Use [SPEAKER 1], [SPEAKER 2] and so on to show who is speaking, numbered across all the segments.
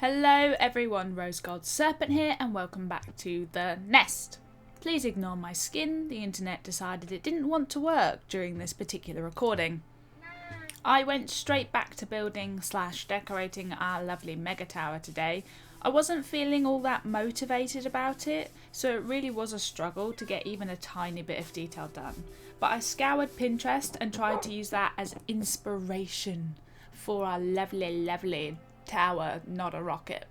[SPEAKER 1] Hello everyone, RoseGoldSerpent here and welcome back to the nest. Please ignore my skin, the internet decided it didn't want to work during this particular recording. I went straight back to building / decorating our lovely mega tower today. I wasn't feeling all that motivated about it, so it really was a struggle to get even a tiny bit of detail done. But I scoured Pinterest and tried to use that as inspiration for our lovely tower, not a rocket.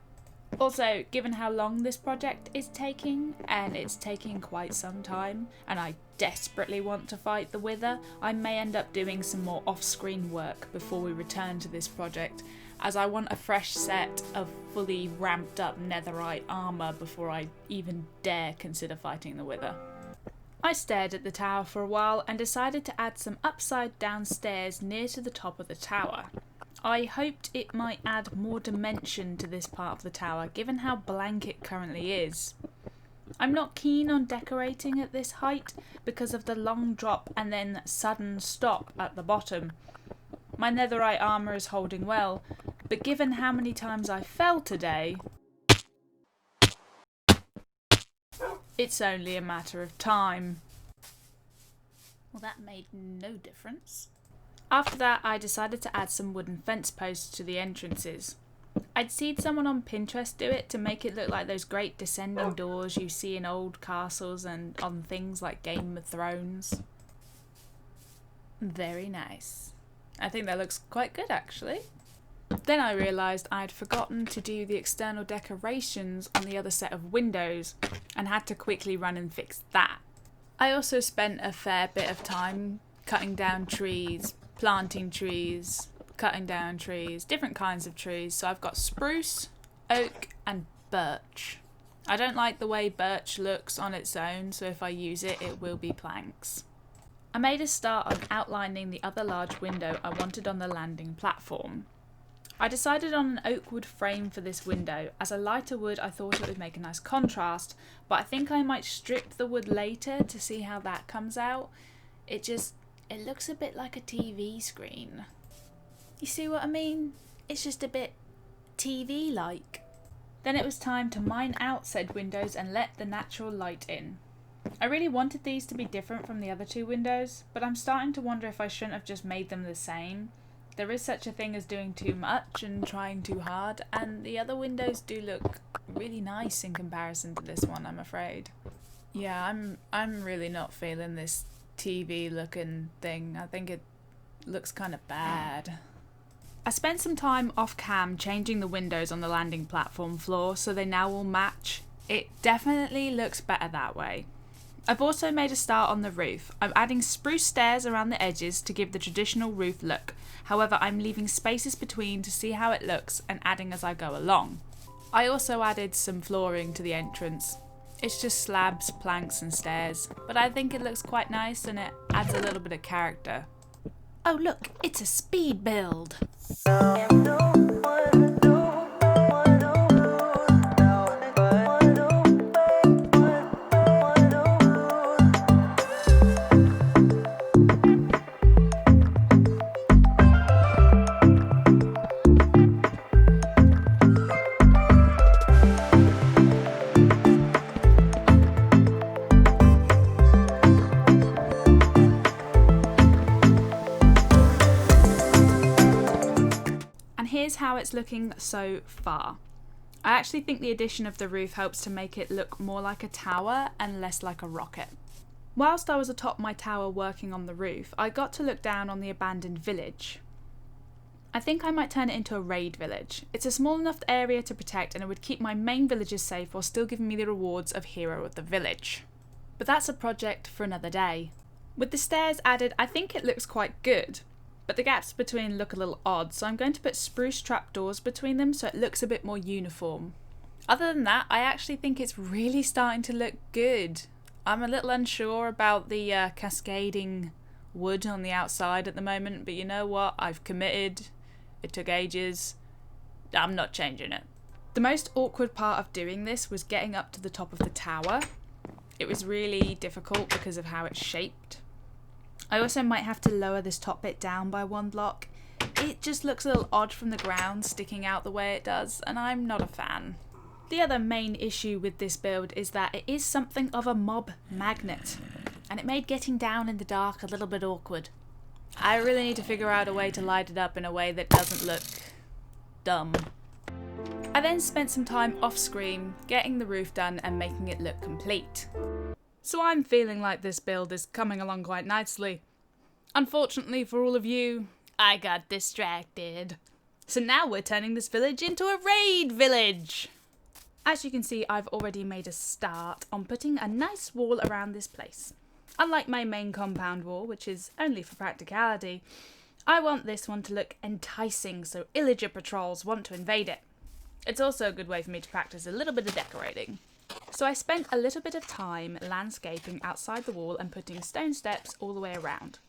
[SPEAKER 1] Also, given how long this project is taking, and it's taking quite some time, and I desperately want to fight the Wither, I may end up doing some more off-screen work before we return to this project, as I want a fresh set of fully ramped up netherite armour before I even dare consider fighting the Wither. I stared at the tower for a while and decided to add some upside down stairs near to the top of the tower. I hoped it might add more dimension to this part of the tower, given how blank it currently is. I'm not keen on decorating at this height because of the long drop and then sudden stop at the bottom. My netherite armour is holding well, but given how many times I fell today, it's only a matter of time. Well, that made no difference. After that, I decided to add some wooden fence posts to the entrances. I'd seen someone on Pinterest do it to make it look like those great descending doors you see in old castles and on things like Game of Thrones. Very nice. I think that looks quite good actually. Then I realised I'd forgotten to do the external decorations on the other set of windows and had to quickly run and fix that. I also spent a fair bit of time cutting down trees, planting trees, cutting down trees, different kinds of trees. So I've got spruce, oak and birch. I don't like the way birch looks on its own, so if I use it, it will be planks. I made a start on outlining the other large window I wanted on the landing platform. I decided on an oak wood frame for this window. As a lighter wood, I thought it would make a nice contrast, but I think I might strip the wood later to see how that comes out. It looks a bit like a TV screen. You see what I mean? It's just a bit TV-like. Then it was time to mine out said windows and let the natural light in. I really wanted these to be different from the other two windows, but I'm starting to wonder if I shouldn't have just made them the same. There is such a thing as doing too much and trying too hard, and the other windows do look really nice in comparison to this one, I'm afraid. Yeah, I'm really not feeling this TV looking thing. I think it looks kind of bad. I spent some time off cam changing the windows on the landing platform floor so they now all match. It definitely looks better that way. I've also made a start on the roof. I'm adding spruce stairs around the edges to give the traditional roof look. However, I'm leaving spaces between to see how it looks and adding as I go along. I also added some flooring to the entrance. It's just slabs, planks and stairs, but I think it looks quite nice and it adds a little bit of character. Oh look, it's a speed build! Here's how it's looking so far. I actually think the addition of the roof helps to make it look more like a tower and less like a rocket. Whilst I was atop my tower working on the roof, I got to look down on the abandoned village. I think I might turn it into a raid village. It's a small enough area to protect and it would keep my main villagers safe while still giving me the rewards of hero of the village. But that's a project for another day. With the stairs added, I think it looks quite good. But the gaps between look a little odd, so I'm going to put spruce trapdoors between them so it looks a bit more uniform. Other than that, I actually think it's really starting to look good. I'm a little unsure about the cascading wood on the outside at the moment, but you know what? I've committed. It took ages. I'm not changing it. The most awkward part of doing this was getting up to the top of the tower. It was really difficult because of how it's shaped. I also might have to lower this top bit down by one block. it just looks a little odd from the ground, sticking out the way it does, and I'm not a fan. The other main issue with this build is that it is something of a mob magnet, and it made getting down in the dark a little bit awkward. I really need to figure out a way to light it up in a way that doesn't look dumb. I then spent some time off screen getting the roof done and making it look complete. So I'm feeling like this build is coming along quite nicely. Unfortunately for all of you, I got distracted. So now we're turning this village into a raid village! As you can see, I've already made a start on putting a nice wall around this place. Unlike my main compound wall, which is only for practicality, I want this one to look enticing so illager patrols want to invade it. It's also a good way for me to practice a little bit of decorating. So I spent a little bit of time landscaping outside the wall and putting stone steps all the way around.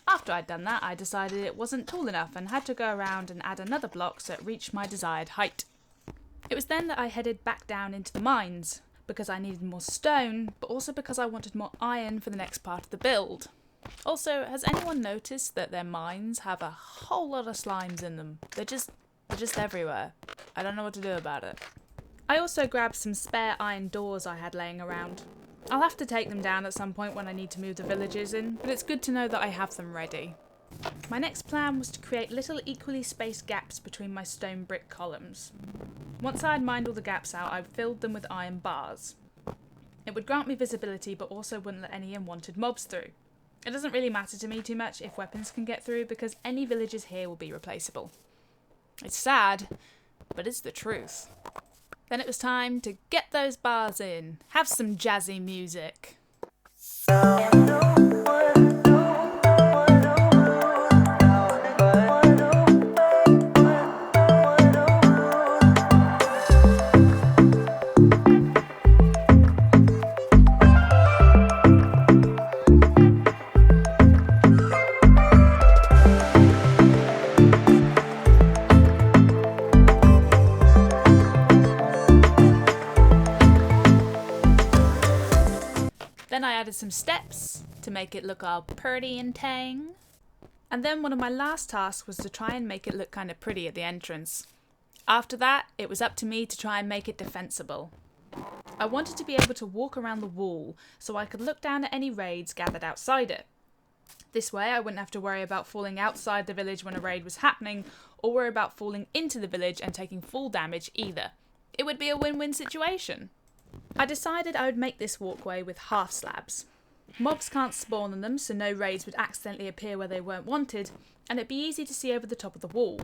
[SPEAKER 1] After I'd done that, I decided it wasn't tall enough and had to go around and add another block so it reached my desired height. It was then that I headed back down into the mines, because I needed more stone, but also because I wanted more iron for the next part of the build. Also, has anyone noticed that their mines have a whole lot of slimes in them? They're just everywhere. I don't know what to do about it. I also grabbed some spare iron doors I had laying around. I'll have to take them down at some point when I need to move the villagers in, but it's good to know that I have them ready. My next plan was to create little equally spaced gaps between my stone brick columns. Once I had mined all the gaps out, I filled them with iron bars. It would grant me visibility but also wouldn't let any unwanted mobs through. It doesn't really matter to me too much if weapons can get through because any villagers here will be replaceable. It's sad, but it's the truth. Then it was time to get those bars in, have some jazzy music. Then I added some steps to make it look all pretty and tang. And then one of my last tasks was to try and make it look kind of pretty at the entrance. After that, it was up to me to try and make it defensible. I wanted to be able to walk around the wall so I could look down at any raids gathered outside it. This way I wouldn't have to worry about falling outside the village when a raid was happening or worry about falling into the village and taking full damage either. It would be a win-win situation. I decided I would make this walkway with half slabs. Mobs can't spawn on them, so no raids would accidentally appear where they weren't wanted, and it'd be easy to see over the top of the wall.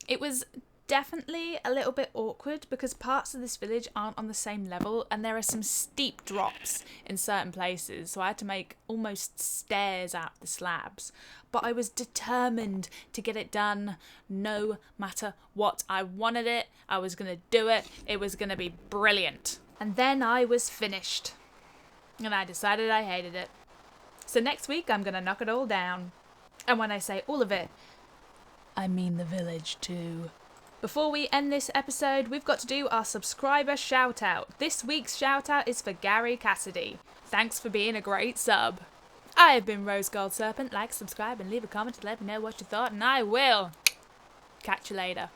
[SPEAKER 1] It was definitely a little bit awkward because parts of this village aren't on the same level and there are some steep drops in certain places, so I had to make almost stairs out of the slabs. But I was determined to get it done no matter what. I wanted it, I was going to do it, it was going to be brilliant. And then I was finished. And I decided I hated it. So next week I'm going to knock it all down. And when I say all of it, I mean the village too. Before we end this episode, we've got to do our subscriber shout out. This week's shout out is for Gary Cassidy. Thanks for being a great sub. I have been RoseGoldSerpent. Like, subscribe and leave a comment to let me know what you thought, and I will catch you later.